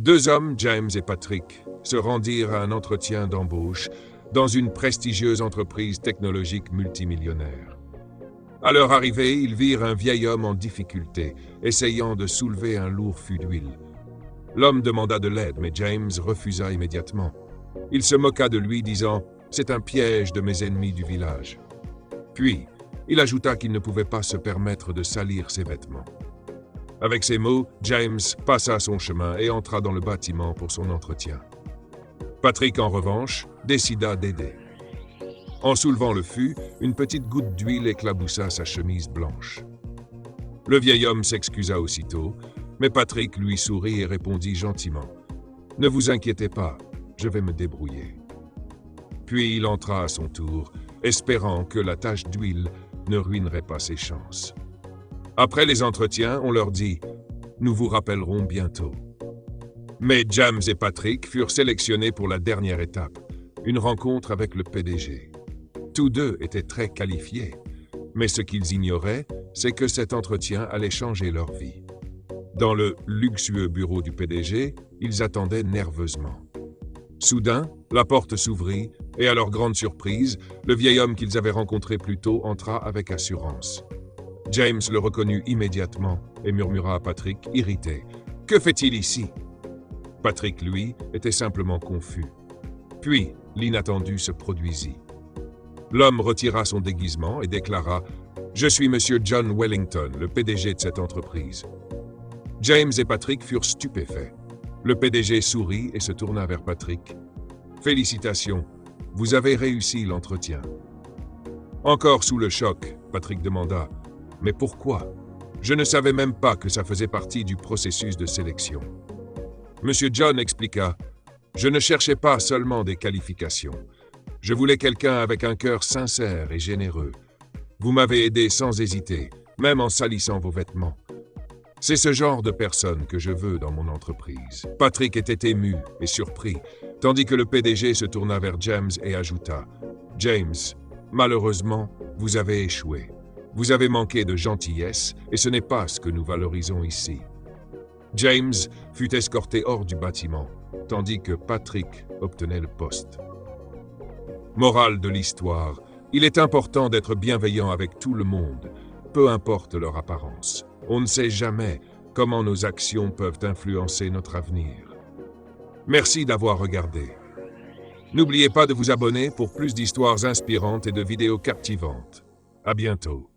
Deux hommes, James et Patrick, se rendirent à un entretien d'embauche dans une prestigieuse entreprise technologique multimillionnaire. À leur arrivée, ils virent un vieil homme en difficulté, essayant de soulever un lourd fût d'huile. L'homme demanda de l'aide, mais James refusa immédiatement. Il se moqua de lui, disant « C'est un piège de mes ennemis du village ». Puis, il ajouta qu'il ne pouvait pas se permettre de salir ses vêtements. Avec ces mots, James passa son chemin et entra dans le bâtiment pour son entretien. Patrick, en revanche, décida d'aider. En soulevant le fût, une petite goutte d'huile éclaboussa sa chemise blanche. Le vieil homme s'excusa aussitôt, mais Patrick lui sourit et répondit gentiment « Ne vous inquiétez pas, je vais me débrouiller. » Puis il entra à son tour, espérant que la tache d'huile ne ruinerait pas ses chances. Après les entretiens, on leur dit « Nous vous rappellerons bientôt ». Mais James et Patrick furent sélectionnés pour la dernière étape, une rencontre avec le PDG. Tous deux étaient très qualifiés, mais ce qu'ils ignoraient, c'est que cet entretien allait changer leur vie. Dans le luxueux bureau du PDG, ils attendaient nerveusement. Soudain, la porte s'ouvrit et à leur grande surprise, le vieil homme qu'ils avaient rencontré plus tôt entra avec assurance. James le reconnut immédiatement et murmura à Patrick, irrité « Que fait-il ici ?» Patrick, lui, était simplement confus. Puis, l'inattendu se produisit. L'homme retira son déguisement et déclara « Je suis Monsieur John Wellington, le PDG de cette entreprise. » James et Patrick furent stupéfaits. Le PDG sourit et se tourna vers Patrick. « Félicitations, vous avez réussi l'entretien. » Encore sous le choc, Patrick demanda « Mais pourquoi? Je ne savais même pas que ça faisait partie du processus de sélection. » Monsieur John expliqua « Je ne cherchais pas seulement des qualifications. Je voulais quelqu'un avec un cœur sincère et généreux. Vous m'avez aidé sans hésiter, même en salissant vos vêtements. C'est ce genre de personne que je veux dans mon entreprise. » Patrick était ému et surpris, tandis que le PDG se tourna vers James et ajouta « James, malheureusement, vous avez échoué. Vous avez manqué de gentillesse et ce n'est pas ce que nous valorisons ici. » James fut escorté hors du bâtiment, tandis que Patrick obtenait le poste. Morale de l'histoire, il est important d'être bienveillant avec tout le monde, peu importe leur apparence. On ne sait jamais comment nos actions peuvent influencer notre avenir. Merci d'avoir regardé. N'oubliez pas de vous abonner pour plus d'histoires inspirantes et de vidéos captivantes. À bientôt.